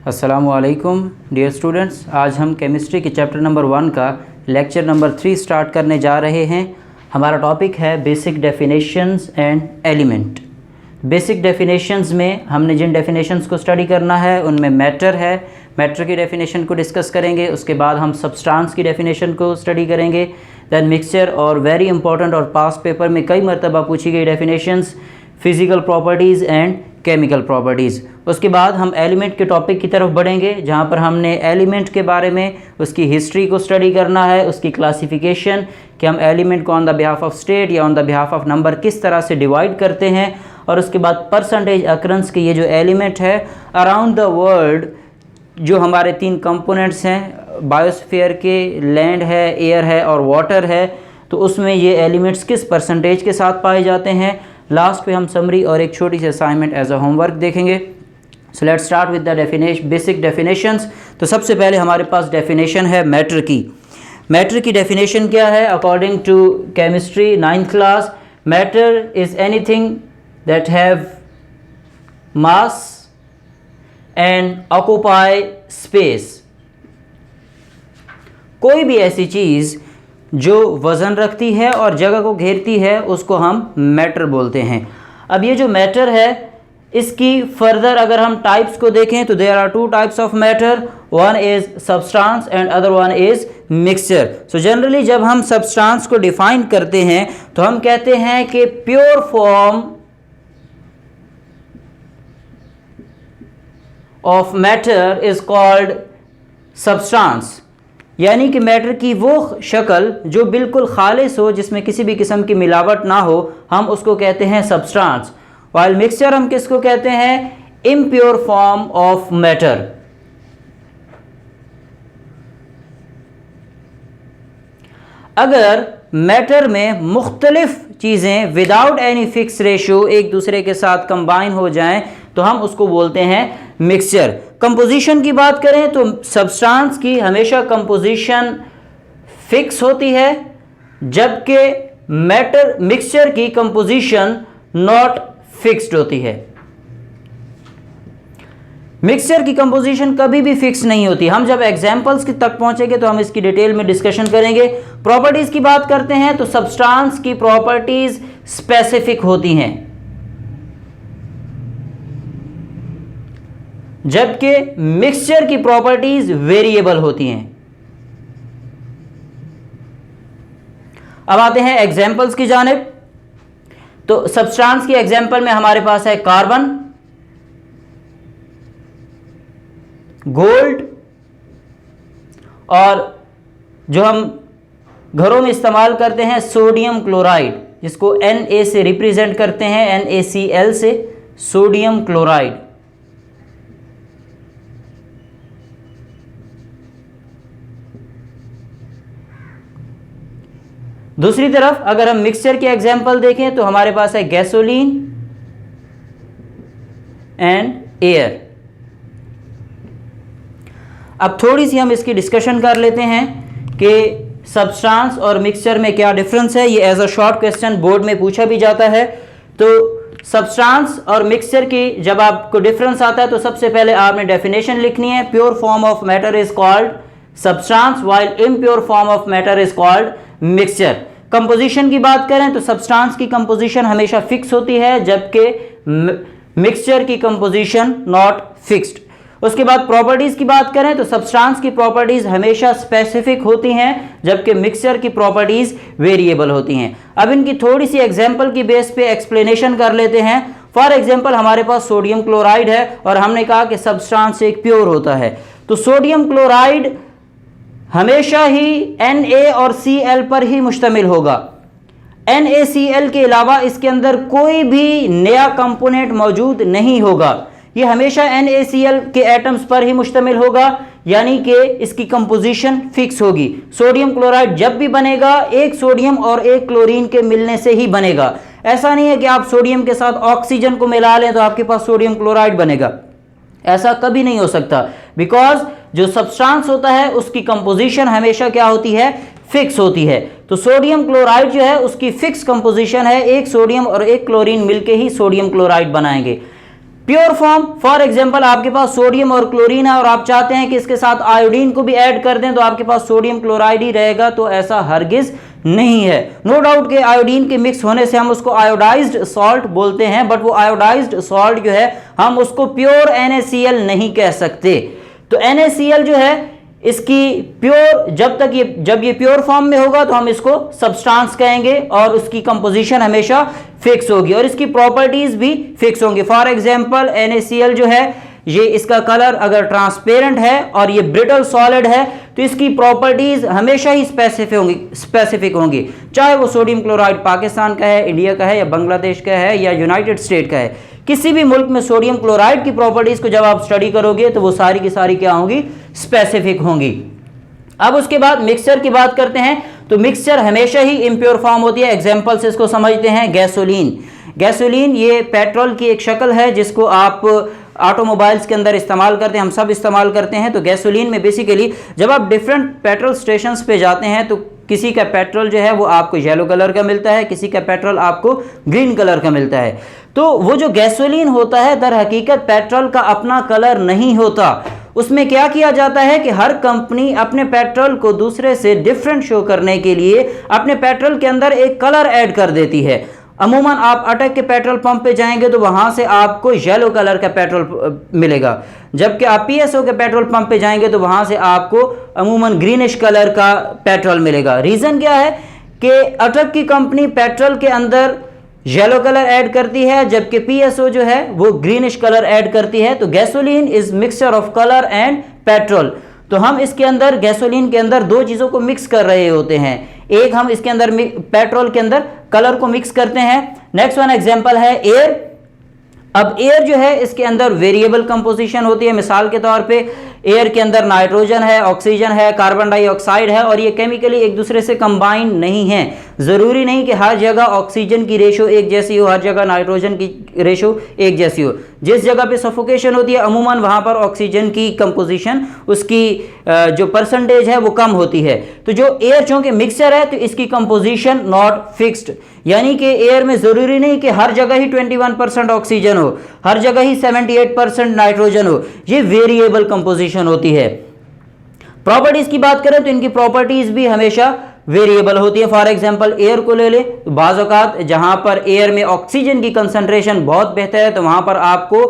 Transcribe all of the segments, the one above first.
अस्सलामुअलैकुम dear students, आज हम केमिस्ट्री के चैप्टर नंबर 1 का लेक्चर नंबर 3 स्टार्ट करने जा रहे हैं। हमारा टॉपिक है basic definitions and element. Basic definitions में हमने जिन डेफिनेशंस को स्टडी करना है उनमें मैटर है, मैटर की डेफिनेशन को डिस्कस करेंगे। उसके बाद हम सब्सटेंस की डेफिनेशन को स्टडी करेंगे। दैन मिक्सचर और वेरी इंपॉर्टेंट और पास्ट पेपर में कई मरतबा पूछी गई definitions, physical properties and chemical properties. उसके बाद हम एलिमेंट के टॉपिक की तरफ बढ़ेंगे, जहाँ पर हमने एलिमेंट के बारे में उसकी हिस्ट्री को स्टडी करना है, उसकी क्लासिफिकेशन कि हम एलिमेंट को on the behalf of state या on the behalf of number किस तरह से डिवाइड करते हैं। और उसके बाद परसेंटेज अक्रंस के ये जो एलिमेंट है अराउंड द वर्ल्ड, जो हमारे 3 कंपोनेंट्स हैं बायोस्फीयर के, लैंड है, एयर है और वाटर है, तो उसमें ये एलिमेंट्स किस परसेंटेज के साथ पाए जाते हैं। लास्ट पे हम समरी और एक छोटी सी असाइनमेंट एज अ होमवर्क देखेंगे। So let's start with the basic definitions. तो सबसे पहले हमारे पास डेफिनेशन है मैटर की। मैटर की डेफिनेशन क्या है? According to chemistry 9th class, matter is anything that have mass and occupy space. कोई भी ऐसी चीज़ जो वज़न रखती है और जगह को घेरती है उसको हम मैटर बोलते हैं। अब ये जो मैटर है इसकी फर्दर अगर हम टाइप्स को देखें तो there are 2 types of matter, one is substance and other one is mixture. So generally जब हम सब्सटेंस को डिफाइन करते हैं तो हम कहते हैं कि pure form of matter is called substance, यानी कि मैटर की वो शक्ल जो बिल्कुल खालिस हो, जिसमें किसी भी किस्म की मिलावट ना हो, हम उसको कहते हैं सब्सटेंस। वाइल मिक्सचर हम किसको कहते हैं? Impure form of matter. अगर मैटर में मुख्तलिफ चीज़ें विदाउट एनी फिक्स रेशियो एक दूसरे के साथ कंबाइन हो जाएं तो हम उसको बोलते हैं मिक्सचर। कंपोजिशन की बात करें तो सब्सटेंस की हमेशा कंपोजिशन फिक्स होती है, जबकि मिक्सचर की कंपोजिशन नॉट फिक्स्ड होती है। मिक्सचर की कंपोजिशन कभी भी फिक्स नहीं होती। हम जब एग्जांपल्स की तक पहुंचेंगे तो हम इसकी डिटेल में डिस्कशन करेंगे। प्रॉपर्टीज की बात करते हैं तो सब्सटेंस की प्रॉपर्टीज स्पेसिफिक होती हैं, जबकि मिक्सचर की प्रॉपर्टीज वेरिएबल होती हैं। अब आते हैं एग्जांपल्स की जानिब। तो सब्सटेंस की एग्जांपल में हमारे पास है कार्बन, गोल्ड, और जो हम घरों में इस्तेमाल करते हैं सोडियम क्लोराइड, जिसको Na से रिप्रेजेंट करते हैं, NaCl से, सोडियम क्लोराइड। दूसरी तरफ अगर हम मिक्सचर के एग्जाम्पल देखें तो हमारे पास है गैसोलीन एंड एयर। अब थोड़ी सी हम इसकी डिस्कशन कर लेते हैं कि सब्सटेंस और मिक्सचर में क्या डिफरेंस है। ये as a short question board में पूछा भी जाता है। तो सब्सटेंस और मिक्सचर की जब आपको डिफरेंस आता है तो सबसे पहले आपने डेफिनेशन लिखनी है। Pure form of matter is called substance while impure form of matter is called mixture. Composition की बात करें तो सब्सटेंस की कंपोजिशन हमेशा फिक्स होती है, जबकि मिक्सचर की कंपोजिशन नॉट फिक्स्ड। उसके बाद प्रॉपर्टीज की बात करें तो सब्सटेंस की प्रॉपर्टीज हमेशा स्पेसिफिक होती हैं, जबकि मिक्सचर की प्रॉपर्टीज वेरिएबल होती हैं। अब इनकी थोड़ी सी एग्जांपल की बेस पे एक्सप्लेनेशन कर लेते हैं। फॉर एग्जांपल हमारे पास सोडियम क्लोराइड है और हमने कहा कि सब्सटेंस एक प्योर होता है, तो सोडियम क्लोराइड हमेशा ही Na और Cl पर ही मुश्तमिल होगा। NaCl के अलावा इसके अंदर कोई भी नया कंपोनेंट मौजूद नहीं होगा। ये हमेशा NaCl के एटम्स पर ही मुश्तमिल होगा, यानी कि इसकी कंपोजिशन फिक्स होगी। सोडियम क्लोराइड जब भी बनेगा एक सोडियम और एक क्लोरीन के मिलने से ही बनेगा। ऐसा नहीं है कि आप सोडियम के साथ ऑक्सीजन को मिला लें तो आपके पास सोडियम क्लोराइड बनेगा, ऐसा कभी नहीं हो सकता। बिकॉज जो सब्सटेंस होता है उसकी कंपोजिशन हमेशा क्या होती है? फिक्स होती है। तो सोडियम क्लोराइड जो है उसकी फिक्स कंपोजिशन है, एक सोडियम और एक क्लोरीन मिलके ही सोडियम क्लोराइड बनाएंगे। प्योर फॉर्म, फॉर एग्जांपल आपके पास सोडियम और क्लोरीन है और आप चाहते हैं कि इसके साथ आयोडीन को भी ऐड कर दें तो आपके पास सोडियम क्लोराइड ही रहेगा, तो ऐसा हरगिज नहीं है। नो डाउट कि आयोडीन के मिक्स होने से हम उसको आयोडाइज्ड सॉल्ट बोलते हैं, बट वो आयोडाइज्ड सॉल्ट जो है हम उसको प्योर NaCl नहीं कह सकते। तो NaCl जो है इसकी प्योर जब ये प्योर फॉर्म में होगा तो हम इसको सब्सटेंस कहेंगे और उसकी कंपोजिशन हमेशा फिक्स होगी और इसकी प्रॉपर्टीज भी फिक्स होंगी। फॉर एग्जांपल NaCl जो है ये इसका कलर अगर ट्रांसपेरेंट है और ये ब्रिटल सॉलिड है तो इसकी प्रॉपर्टीज हमेशा ही स्पेसिफिक होंगी, चाहे वो सोडियम क्लोराइड पाकिस्तान का है, इंडिया का है, या बांग्लादेश का है, या यूनाइटेड स्टेट का है। किसी भी मुल्क में सोडियम क्लोराइड की प्रॉपर्टीज को जब आप स्टडी करोगे तो वो सारी की सारी क्या होंगी, स्पेसिफिक होंगी। अब उसके बाद मिक्सचर की बात करते हैं तो मिक्सचर हमेशा ही इम्प्योर फॉर्म होती है। एग्जांपल से इसको समझते हैं। गैसोलीन ये पेट्रोल की एक शक्ल है जिसको आप ऑटोमोबाइल्स के अंदर इस्तेमाल करते हैं, हम सब इस्तेमाल करते हैं। तो गैसोलीन में बेसिकली जब आप डिफरेंट पेट्रोल स्टेशंस पे जाते हैं तो किसी का पेट्रोल जो है वो आपको येलो कलर का मिलता है, किसी का पेट्रोल आपको ग्रीन कलर का मिलता है। तो वो जो गैसोलीन होता है दर हकीकत पेट्रोल का अपना कलर नहीं होता। उसमें क्या किया जाता है कि हर कंपनी अपने पेट्रोल को दूसरे से डिफरेंट शो करने के लिए अपने पेट्रोल के अंदर एक कलर ऐड कर देती है। अमूमन आप अटक के पेट्रोल पंप पे जाएंगे तो वहां से आपको येलो कलर का पेट्रोल मिलेगा, जबकि आप PSO के पेट्रोल पंप पे जाएंगे तो वहां से आपको अमूमन ग्रीनिश कलर का पेट्रोल मिलेगा। रीजन क्या है कि अटक की कंपनी पेट्रोल के अंदर येलो कलर ऐड करती है जबकि PSO जो है वो ग्रीनिश कलर ऐड करती है। तो gasoline is mixture of colour and petrol. तो हम इसके अंदर गैसोलीन के अंदर दो चीज़ों को मिक्स कर रहे होते हैं। एक हम इसके अंदर पेट्रोल के अंदर कलर को मिक्स करते हैं। नेक्स्ट वन एग्जांपल है एयर। अब एयर जो है इसके अंदर वेरिएबल कंपोजिशन होती है। मिसाल के तौर पे एयर के अंदर नाइट्रोजन है, ऑक्सीजन है, कार्बन डाइऑक्साइड है और ये केमिकली एक दूसरे से कंबाइन नहीं है। ज़रूरी नहीं कि हर जगह ऑक्सीजन की रेशो एक जैसी हो, हर जगह नाइट्रोजन की रेशो एक जैसी हो। जिस जगह पे सफोकेशन होती है अमूमन वहाँ पर ऑक्सीजन की कंपोजिशन उसकी जो परसेंटेज है वो कम होती है। तो जो एयर चूँकि मिक्सचर है तो इसकी कंपोजिशन नॉट फिक्स्ड, यानी कि एयर में ज़रूरी नहीं कि हर जगह ही 21% ऑक्सीजन हो, हर जगह ही 78% नाइट्रोजन हो। ये वेरिएबल कंपोजिशन होती है। प्रॉपर्टीज की बात करें तो इनकी प्रॉपर्टीज भी हमेशा वेरिएबल होती है। फॉर एग्जांपल एयर को ले ले तो बाज़ औक़ात जहां पर एयर में ऑक्सीजन की कंसंट्रेशन बहुत बेहतर है तो वहां पर आपको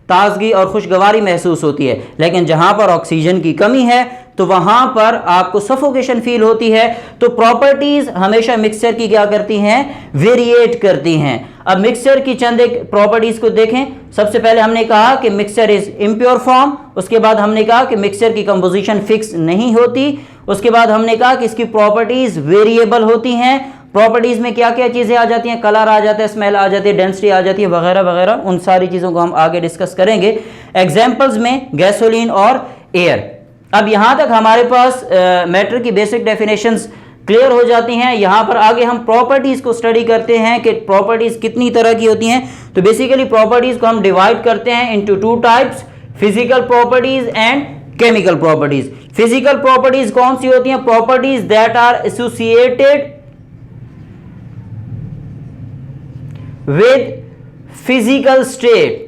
ताजगी और खुशगवारी महसूस होती है, लेकिन जहां पर ऑक्सीजन की कमी है तो वहां पर आपको सफोकेशन फील होती है। तो प्रॉपर्टीज हमेशा मिक्सचर की क्या करती हैं, वेरिएट करती हैं। अब मिक्सचर की चंद एक प्रॉपर्टीज को देखें। सबसे पहले हमने कहा कि मिक्सचर इज इम्प्योर फॉर्म, उसके बाद हमने कहा कि मिक्सचर की कंपोजिशन फिक्स नहीं होती, उसके बाद हमने कहा कि इसकी प्रॉपर्टीज वेरिएबल होती हैं। प्रॉपर्टीज में क्या क्या चीजें आ जाती हैं, कलर आ जाता है, स्मेल आ जाती है, डेंसिटी आ जाती है, वगैरह वगैरह। उन सारी चीजों को हम आगे डिस्कस करेंगे एग्जाम्पल्स में, गैसोलीन और एयर। अब यहां तक हमारे पास मैटर की बेसिक डेफिनेशंस क्लियर हो जाती हैं। यहां पर आगे हम प्रॉपर्टीज को स्टडी करते हैं कि प्रॉपर्टीज कितनी तरह की होती हैं। तो बेसिकली प्रॉपर्टीज को हम डिवाइड करते हैं into two types, physical properties and chemical properties. Physical properties कौन सी होती हैं, properties that are associated with physical state.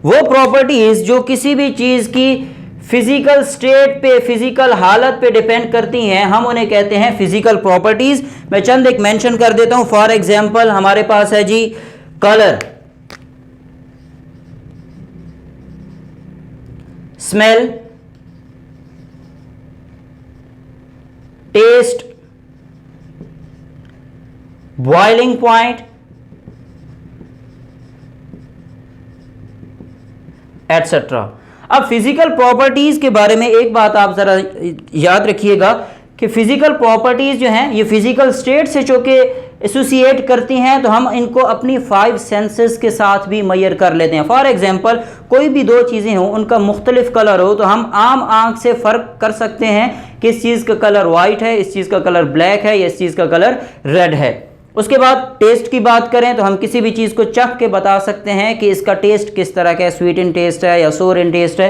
वो प्रॉपर्टीज जो किसी भी चीज की फिजिकल स्टेट पे, फिजिकल हालत पे डिपेंड करती हैं, हम उन्हें कहते हैं फिजिकल प्रॉपर्टीज। मैं चंद एक मेंशन कर देता हूं। फॉर एग्जांपल हमारे पास है जी colour, smell, taste, boiling point, etcetera. अब फिजिकल प्रॉपर्टीज के बारे में एक बात आप जरा याद रखिएगा कि फिजिकल प्रॉपर्टीज जो हैं ये फिजिकल स्टेट से जो कि एसोसिएट करती हैं तो हम इनको अपनी 5 सेंसेस के साथ भी मेजर कर लेते हैं। फॉर एग्जांपल कोई भी दो चीज़ें हों, उनका मुख्तलिफ कलर हो तो हम आम आंख से फ़र्क कर सकते हैं कि इस चीज़ का कलर वाइट है, इस चीज़ का कलर ब्लैक है या इस चीज़ का कलर रेड है। उसके बाद टेस्ट की बात करें तो हम किसी भी चीज़ को चख के बता सकते हैं कि इसका टेस्ट किस तरह का है, स्वीट इन टेस्ट है या सोर इन टेस्ट है।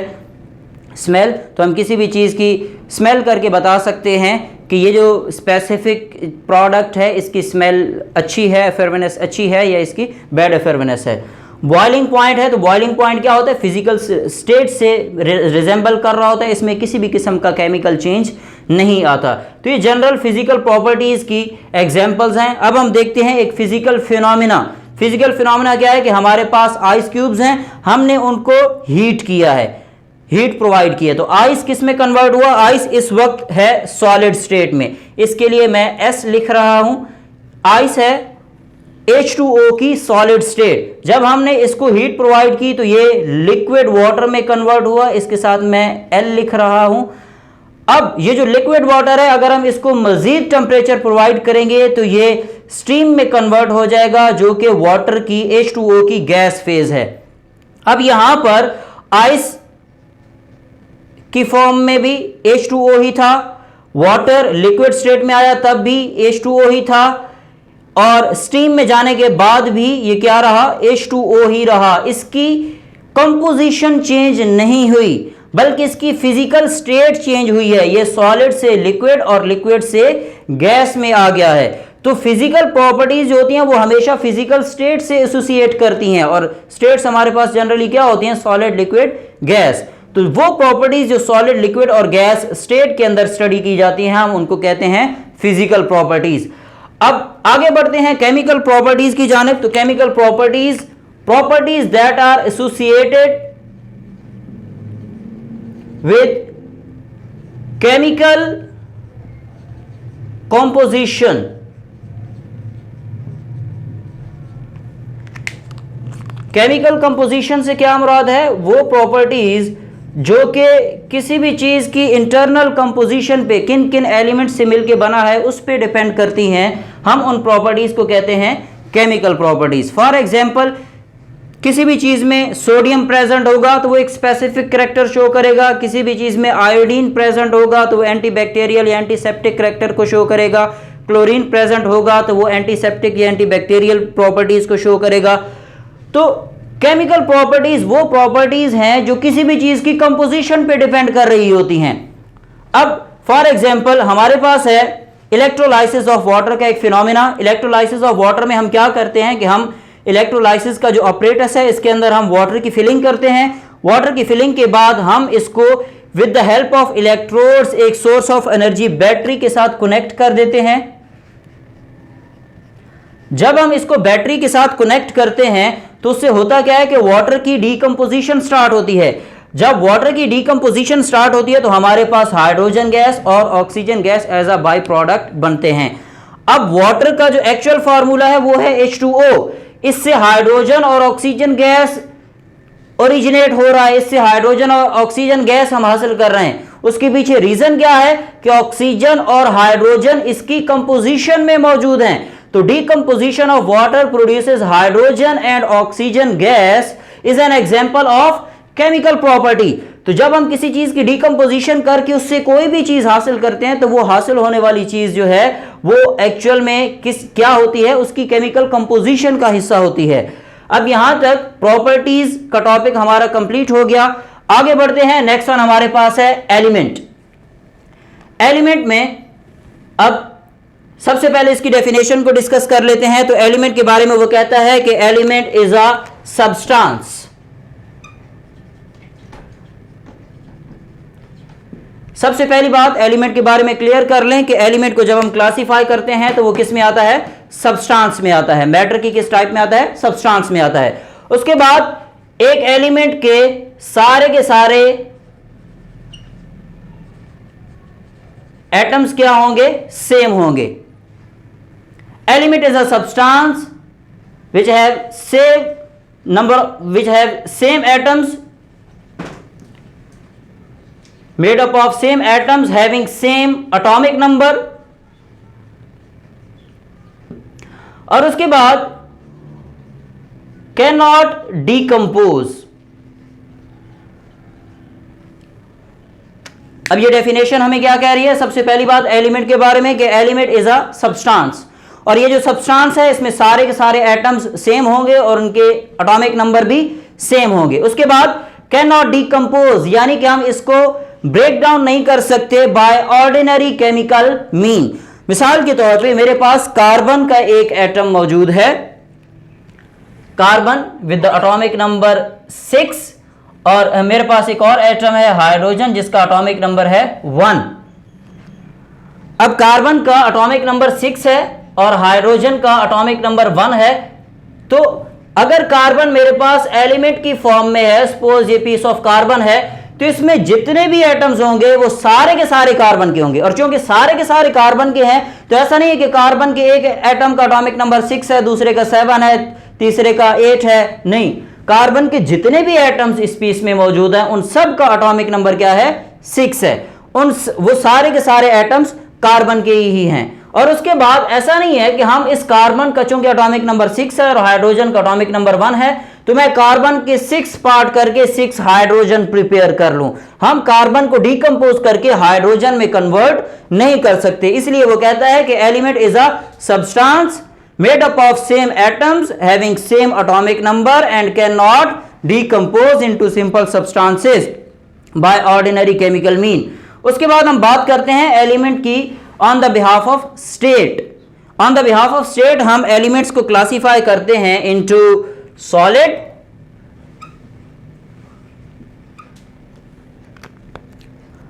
स्मेल तो हम किसी भी चीज़ की स्मेल करके बता सकते हैं कि ये जो स्पेसिफिक प्रोडक्ट है इसकी स्मेल अच्छी है, एफेरवेनेस अच्छी है या इसकी बैड एफेरवेनेस है। बॉइलिंग पॉइंट है तो बॉइलिंग पॉइंट क्या होता है, फिजिकल स्टेट से रिजेंबल कर रहा होता है, इसमें किसी भी किस्म का केमिकल चेंज नहीं आता। तो ये जनरल फिजिकल प्रॉपर्टीज की एग्जांपल्स हैं। अब हम देखते हैं एक फिजिकल फिनोमिना। फिजिकल फिनोमिना क्या है कि हमारे पास आइस क्यूब्स हैं, हमने उनको हीट किया है, हीट प्रोवाइड की है। तो आइस किस में कन्वर्ट हुआ, आइस इस वक्त है सॉलिड स्टेट में, इसके लिए मैं S लिख रहा हूं। आइस है H2O की सॉलिड स्टेट। जब हमने इसको हीट प्रोवाइड की तो ये लिक्विड वाटर में कन्वर्ट हुआ, इसके साथ मैं L लिख रहा हूं। अब ये जो लिक्विड वाटर है, अगर हम इसको मजीद टेम्परेचर प्रोवाइड करेंगे तो ये स्टीम में कन्वर्ट हो जाएगा, जो कि वाटर की H2O की गैस फेज है। अब यहां पर आइस की फॉर्म में भी H2O ही था, वाटर लिक्विड स्टेट में आया तब भी H2O ही था, और स्टीम में जाने के बाद भी ये क्या रहा, H2O ही रहा। इसकी कंपोजिशन चेंज नहीं हुई, बल्कि इसकी फिजिकल स्टेट चेंज हुई है। ये सॉलिड से लिक्विड और लिक्विड से गैस में आ गया है। तो फिजिकल प्रॉपर्टीज जो होती हैं वो हमेशा फिजिकल स्टेट से एसोसिएट करती हैं, और स्टेट्स हमारे पास जनरली क्या होती हैं, सॉलिड, लिक्विड, गैस। तो वो प्रॉपर्टीज जो सॉलिड, लिक्विड और गैस स्टेट के अंदर स्टडी की जाती हैं, हम उनको कहते हैं फिजिकल प्रॉपर्टीज। अब आगे बढ़ते हैं केमिकल प्रॉपर्टीज की जानिब। तो chemical properties that are associated with chemical composition। Chemical composition से क्या मुराद है, वो प्रॉपर्टीज जो कि किसी भी चीज की इंटरनल कंपोजिशन पे किन किन एलिमेंट से मिलके बना है उस पे डिपेंड करती हैं। हम उन प्रॉपर्टीज को कहते हैं केमिकल प्रॉपर्टीज। फॉर एग्जांपल, किसी भी चीज में सोडियम प्रेजेंट होगा तो वो एक स्पेसिफिक कैरेक्टर शो करेगा, किसी भी चीज में आयोडीन प्रेजेंट होगा तो वो एंटीबैक्टीरियल या एंटीसेप्टिक कैरेक्टर को शो करेगा, क्लोरीन प्रेजेंट होगा तो वो एंटीसेप्टिक या एंटीबैक्टीरियल प्रॉपर्टीज को शो करेगा। तो केमिकल प्रॉपर्टीज वो प्रॉपर्टीज हैं जो किसी भी चीज की कंपोजिशन पे डिपेंड कर रही होती हैं। अब फॉर एग्जांपल हमारे पास है इलेक्ट्रोलाइसिस ऑफ वाटर का एक फिनोमिना। इलेक्ट्रोलाइसिस ऑफ वाटर में हम क्या करते हैं कि हम इलेक्ट्रोलाइसिस का जो ऑपरेटस है इसके अंदर हम वाटर की फिलिंग करते हैं। वाटर की फिलिंग के बाद हम इसको with the help of electrodes एक सोर्स ऑफ एनर्जी बैटरी के साथ कनेक्ट कर देते हैं। जब हम इसको बैटरी के साथ कनेक्ट करते हैं तो उससे होता क्या है कि वाटर की डीकंपोजिशन स्टार्ट होती है। जब वाटर की डीकंपोजिशन स्टार्ट होती है तो हमारे पास हाइड्रोजन गैस और oxygen gas as a by product बनते हैं। अब वाटर का जो एक्चुअल फार्मूला है वो है H2O। इससे हाइड्रोजन और ऑक्सीजन गैस ओरिजिनेट हो रहा है, इससे हाइड्रोजन और ऑक्सीजन गैस हम हासिल कर रहे हैं। उसके पीछे रीजन क्या है कि ऑक्सीजन और हाइड्रोजन इसकी कंपोजिशन में मौजूद हैं। तो decomposition of water produces hydrogen and oxygen gas is an example of chemical property. तो जब हम किसी चीज की डीकंपोजिशन करके उससे कोई भी चीज हासिल करते हैं तो वो हासिल होने वाली चीज जो है वो एक्चुअल में क्या होती है, उसकी केमिकल कंपोजिशन का हिस्सा होती है। अब यहां तक प्रॉपर्टीज का टॉपिक हमारा कंप्लीट हो गया। आगे बढ़ते हैं, नेक्स्ट वन हमारे पास है एलिमेंट। एलिमेंट में अब सबसे पहले इसकी डेफिनेशन को डिस्कस कर लेते हैं। तो एलिमेंट के बारे में वो कहता है कि एलिमेंट इज अ सब्सटेंस। सबसे पहली बात एलिमेंट के बारे में क्लियर कर लें कि एलिमेंट को जब हम क्लासिफाई करते हैं तो वो किस में आता है, सब्सटेंस में आता है। मैटर की किस टाइप में आता है, सब्सटेंस में आता है। उसके बाद एक एलिमेंट के सारे एटम्स क्या होंगे, सेम होंगे। Element is a substance which have same atoms made up of same atoms having same atomic number। और उसके बाद cannot decompose। अब ये डेफिनेशन हमें क्या कह रही है, सबसे पहली बात एलिमेंट के बारे में कि एलिमेंट इज अ सब्सटेंस, और ये जो सब्सटेंस है इसमें सारे के सारे एटम्स सेम होंगे और उनके एटॉमिक नंबर भी सेम होंगे। उसके बाद कैन नॉट डिकम्पोज, यानी कि हम इसको ब्रेक डाउन नहीं कर सकते बाय ऑर्डिनरी केमिकल मीन। मिसाल के तौर पे मेरे पास कार्बन का एक एटम मौजूद है, carbon with the atomic number 6, और मेरे पास एक और एटम है हाइड्रोजन जिसका एटॉमिक नंबर है 1। अब कार्बन का एटॉमिक नंबर 6 है और हाइड्रोजन का एटॉमिक नंबर 1 है, तो अगर कार्बन मेरे पास एलिमेंट की फॉर्म में है, सपोज ये पीस ऑफ कार्बन है, तो इसमें जितने भी एटम्स होंगे वो सारे के सारे कार्बन के होंगे। और चूंकि सारे के सारे कार्बन के हैं तो ऐसा नहीं है कि कार्बन के एक एटम का एटॉमिक नंबर 6 है, दूसरे का 7 है, तीसरे का 8 है, नहीं, कार्बन के जितने भी एटम्स इस पीस में मौजूद हैं उन सब का एटॉमिक नंबर क्या है, 6 है। वो सारे के सारे एटम्स कार्बन के ही हैं। और उसके बाद ऐसा नहीं है कि हम इस कार्बन का चूंकि एटॉमिक नंबर 6 है और हाइड्रोजन का एटॉमिक नंबर 1 है तो मैं कार्बन के 6 पार्ट करके 6 हाइड्रोजन प्रिपेयर कर लूं। हम कार्बन को डिकम्पोज करके हाइड्रोजन में कन्वर्ट नहीं कर सकते। इसलिए वो कहता है कि element is a substance made up of same atoms having same atomic number and cannot decompose into simple substances by ordinary chemical mean। उसके बाद हम बात करते हैं एलिमेंट की on the behalf of state. On the behalf of state हम elements को classify करते हैं इनटू सॉलिड,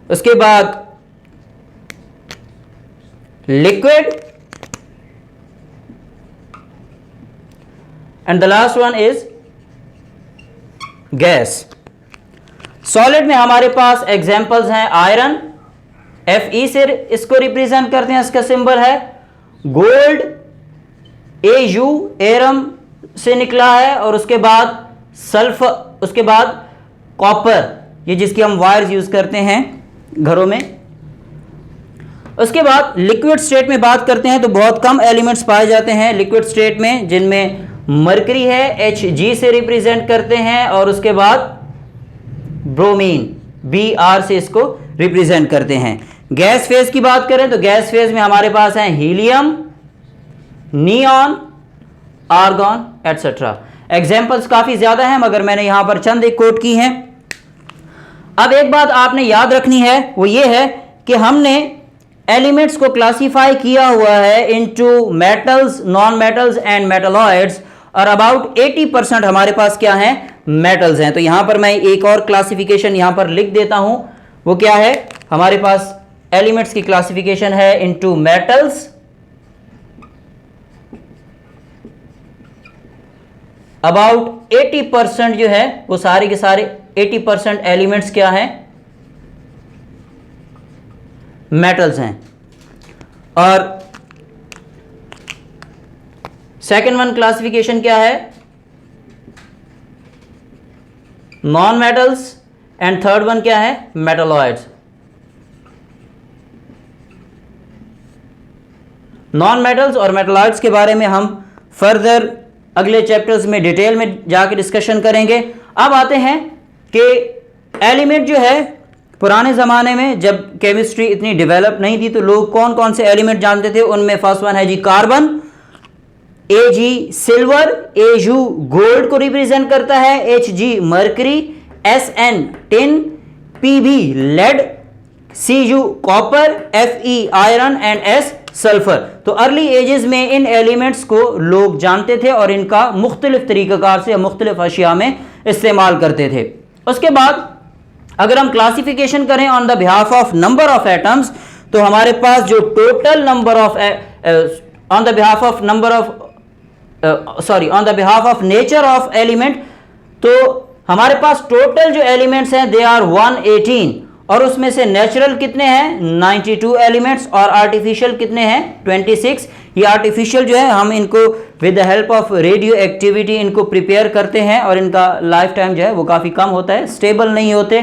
उसके बाद liquid, and the last one is gas. Solid में हमारे पास एग्जांपल्स हैं आयरन, Fe से इसको रिप्रेजेंट करते हैं, इसका सिंबल है गोल्ड, Au एरम से निकला है, और उसके बाद सल्फर, उसके बाद कॉपर, ये जिसकी हम वायर्स यूज करते हैं घरों में। उसके बाद लिक्विड स्टेट में बात करते हैं तो बहुत कम एलिमेंट्स पाए जाते हैं लिक्विड स्टेट में, जिनमें मरकरी है, Hg से रिप्रेजेंट करते हैं, और उसके बाद ब्रोमीन, Br से इसको रिप्रेजेंट करते हैं। गैस फेज की बात करें तो गैस फेज में हमारे पास हैं helium, neon, argon etcetera. Examples काफी ज्यादा हैं मगर मैंने यहां पर चंद एक कोट की हैं। अब एक बात आपने याद रखनी है वो ये है कि हमने एलिमेंट्स को क्लासिफाई किया हुआ है into metals, non metals and metalloids, और अबाउट 80% हमारे पास क्या है, मेटल्स हैं। तो यहां पर मैं एक और क्लासिफिकेशन यहां पर लिख देता हूं, वो क्या है, हमारे पास एलिमेंट्स की क्लासिफिकेशन है इनटू मेटल्स, अबाउट 80% जो है वो सारे के सारे 80% एलिमेंट्स क्या हैं, मेटल्स हैं। और सेकेंड वन क्लासिफिकेशन क्या है, non metals, and third one क्या है, मेटलॉइड्स। नॉन मेटल्स और मेटलॉइड्स के बारे में हम फर्दर अगले चैप्टर्स में डिटेल में जाके डिस्कशन करेंगे। अब आते हैं कि एलिमेंट जो है, पुराने ज़माने में जब केमिस्ट्री इतनी डेवलप नहीं थी तो लोग कौन कौन से एलिमेंट जानते थे। उनमें फर्स्ट वन है जी carbon, Ag silver, Au gold को रिप्रेजेंट करता है, Hg mercury, Sn tin, Pb lead, Cu copper, Fe iron and S sulphur. तो अर्ली एजेस में इन एलिमेंट्स को लोग जानते थे और इनका मुख्तलिफ तरीक़ाकार से मुख्तलिफ अशिया में इस्तेमाल करते थे। उसके बाद अगर हम क्लासिफिकेशन करें on the behalf of number of atoms तो हमारे पास जो total number of on the behalf of number of on the behalf of nature of element, तो हमारे पास टोटल जो एलिमेंट्स हैं दे आर 118, और उसमें से नेचुरल कितने हैं 92 एलिमेंट्स, और आर्टिफिशियल कितने हैं 26। ये आर्टिफिशियल जो है हम इनको with the help of radio activity इनको प्रिपेयर करते हैं और इनका लाइफ टाइम जो है वो काफ़ी कम होता है, स्टेबल नहीं होते।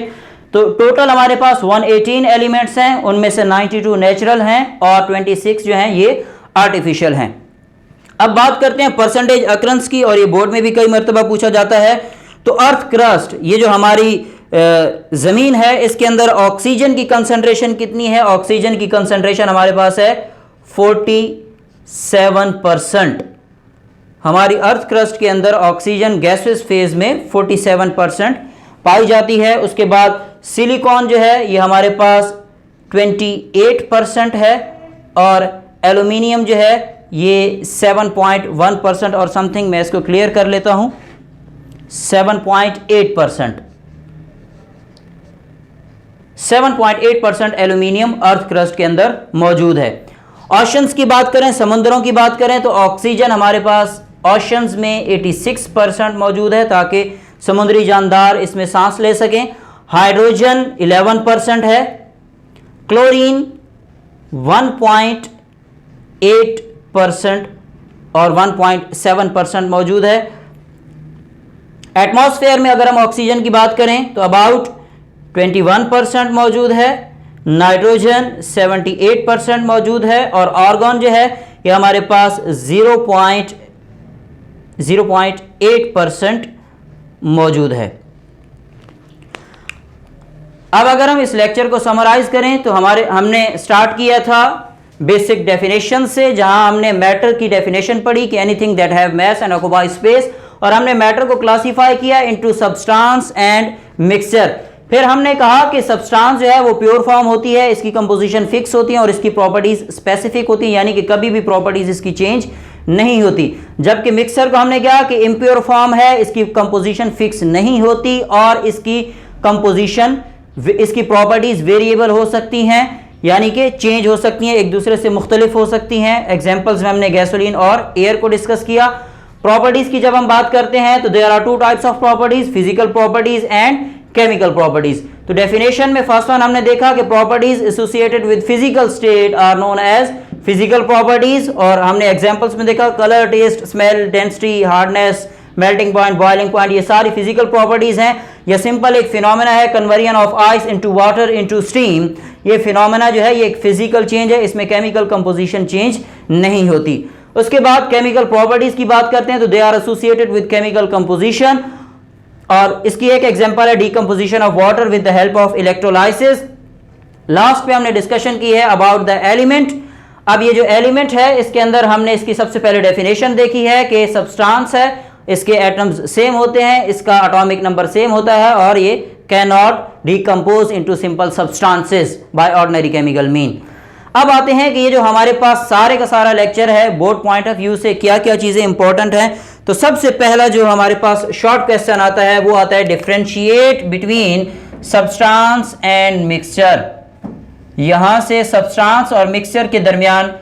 तो टोटल हमारे पास 118 एलिमेंट्स हैं, उनमें से 92 नेचुरल हैं और 26 जो हैं ये आर्टिफिशियल हैं। अब बात करते हैं परसेंटेज अक्रंस की, और ये बोर्ड में भी कई मरतबा पूछा जाता है। तो अर्थ क्रस्ट, ये जो हमारी ज़मीन है, इसके अंदर ऑक्सीजन की कंसंट्रेशन कितनी है? ऑक्सीजन की कंसंट्रेशन हमारे पास है 47%। हमारी अर्थ क्रस्ट के अंदर ऑक्सीजन गैसेस फेज में 47% पाई जाती है। उसके बाद सिलिकॉन जो है ये हमारे पास 28% है, और एल्यूमिनियम जो है ये 7.1% और समथिंग, मैं इसको क्लियर कर लेता हूं, 7.8% एल्यूमिनियम अर्थ क्रस्ट के अंदर मौजूद है। ओशंस की बात करें, समुद्रों की बात करें, तो ऑक्सीजन हमारे पास ओशंस में 86% मौजूद है ताकि समुद्री जानदार इसमें सांस ले सकें। हाइड्रोजन 11% है, क्लोरीन 1.8% और 1.7% मौजूद है। एटमॉस्फेयर में अगर हम ऑक्सीजन की बात करें तो अबाउट 21% मौजूद है, नाइट्रोजन 78% मौजूद है, और आर्गन जो है ये हमारे पास 0.8% मौजूद है। अब अगर हम इस लेक्चर को समराइज करें तो हमने स्टार्ट किया था बेसिक डेफिनेशन से, जहां हमने मैटर की डेफिनेशन पढ़ी कि anything that have mass and occupy space, और हमने मैटर को क्लासिफाई किया इनटू सब्सटेंस एंड मिक्सचर। फिर हमने कहा कि सब्सटेंस जो है वो प्योर फॉर्म होती है, इसकी कंपोजिशन फिक्स होती है और इसकी प्रॉपर्टीज स्पेसिफिक होती है, यानी कि कभी भी प्रॉपर्टीज इसकी चेंज नहीं होती। जबकि मिक्सचर को हमने कहा कि इम्प्योर फॉर्म है, इसकी कंपोजिशन फिक्स नहीं होती और इसकी कंपोजिशन, इसकी प्रॉपर्टीज वेरिएबल हो सकती हैं, यानी कि चेंज हो सकती हैं, एक दूसरे से मुख्तलिफ हो सकती हैं। एग्जाम्पल्स में हमने गैसोलीन और एयर को डिस्कस किया। प्रॉपर्टीज की जब हम बात करते हैं तो there are two types of properties, physical properties and chemical properties. तो डेफिनेशन में फर्स्ट वन हमने देखा कि properties associated with physical state are known as physical properties, और हमने एग्जांपल्स में देखा colour, taste, smell, density, hardness, melting point, boiling point, ये सारी फिजिकल प्रॉपर्टीज हैं। यह सिंपल एक फिनोमेना है, conversion of ice into water into steam. ये फिनोमेना जो है ये एक फिजिकल चेंज है, इसमें केमिकल कंपोजिशन चेंज नहीं होती। उसके बाद केमिकल प्रॉपर्टीज की बात करते हैं तो they are associated with chemical composition, और इसकी एक एग्जांपल है decomposition of water with the help of electrolysis. Last पे हमने डिस्कशन की है अबाउट द एलिमेंट। अब ये जो एलिमेंट है इसके अंदर हमने इसकी सबसे पहले डेफिनेशन देखी है कि सब्सटेंस है, इसके एटम्स सेम होते हैं, इसका एटॉमिक नंबर सेम होता है, और ये can not decompose into simple substances by ordinary chemical mean. अब आते हैं कि ये जो हमारे पास सारे का सारा लेक्चर है बोर्ड पॉइंट ऑफ व्यू से क्या क्या चीजें इंपॉर्टेंट हैं। तो सबसे पहला जो हमारे पास शॉर्ट क्वेश्चन आता है वो आता है differentiate between substance and mixture. यहां से सब्सटेंस और मिक्सचर के दरमियान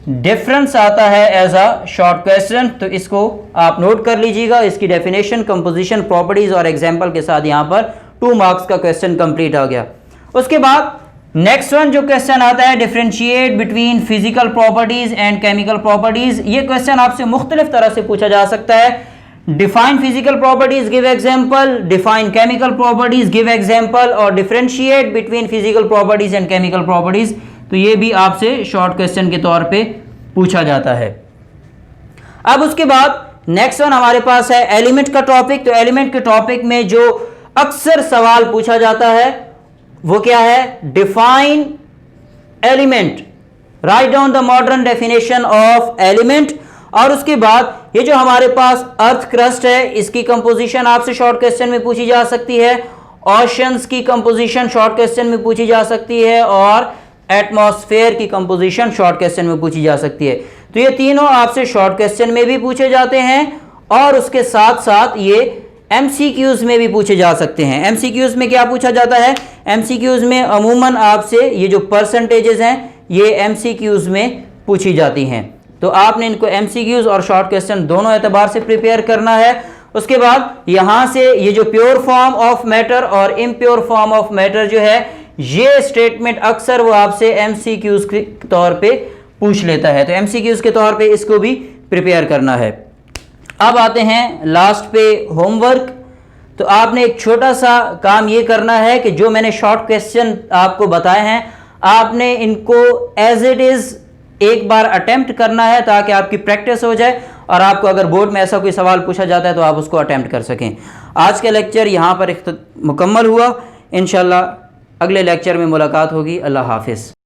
डिफरेंस आता है एज अ शॉर्ट क्वेश्चन, तो इसको आप नोट कर लीजिएगा। इसकी डेफिनेशन, कंपोजिशन, प्रॉपर्टीज और एग्जांपल के साथ यहां पर 2 मार्क्स का क्वेश्चन कंप्लीट हो गया। उसके बाद नेक्स्ट वन जो क्वेश्चन आता है differentiate between physical properties and chemical properties. ये क्वेश्चन आपसे मुख्तलिफ तरह से पूछा जा सकता है। Define physical properties, give example, define chemical properties, give example, और differentiate between physical properties and chemical properties. तो ये भी आपसे शॉर्ट क्वेश्चन के तौर पे पूछा जाता है। अब उसके बाद नेक्स्ट वन हमारे पास है एलिमेंट का टॉपिक। तो एलिमेंट के टॉपिक में जो अक्सर सवाल पूछा जाता है वो क्या है, define element, write down the modern definition of element. और उसके बाद ये जो हमारे पास अर्थ क्रस्ट है इसकी कंपोजिशन आपसे शॉर्ट क्वेश्चन में पूछी जा सकती है, ओशंस की कंपोजिशन शॉर्ट क्वेश्चन में पूछी जा सकती है, और एटमॉस्फेयर की कंपोजिशन शॉर्ट क्वेश्चन में पूछी जा सकती है। तो ये तीनों आपसे शॉर्ट क्वेश्चन में भी पूछे जाते हैं, और उसके साथ साथ ये एमसीक्यूज में भी पूछे जा सकते हैं। एमसीक्यूज में क्या पूछा जाता है, एमसीक्यूज में अमूमन आपसे ये जो परसेंटेजेस हैं ये एमसीक्यूज में पूछी जाती हैं। तो आपने इनको एमसीक्यूज और शॉर्ट क्वेश्चन दोनों एतबार से प्रिपेयर करना है। उसके बाद यहां से ये जो प्योर फॉर्म ऑफ मैटर और इम्प्योर फॉर्म ऑफ मैटर जो है ये स्टेटमेंट अक्सर वो आपसे एमसीक्यूज के तौर पे पूछ लेता है, तो एमसीक्यूज के तौर पे इसको भी प्रिपेयर करना है। अब आते हैं लास्ट पे होमवर्क। तो आपने एक छोटा सा काम ये करना है कि जो मैंने शॉर्ट क्वेश्चन आपको बताए हैं आपने इनको एज इट इज एक बार अटेम्प्ट करना है ताकि आपकी प्रैक्टिस हो जाए, और आपको अगर बोर्ड में ऐसा कोई सवाल पूछा जाता है तो आप उसको अटेम्प्ट कर सकें। आज का लेक्चर यहाँ पर मुकम्मल हुआ। इंशाल्लाह अगले लेक्चर में मुलाकात होगी। अल्लाह हाफिज़।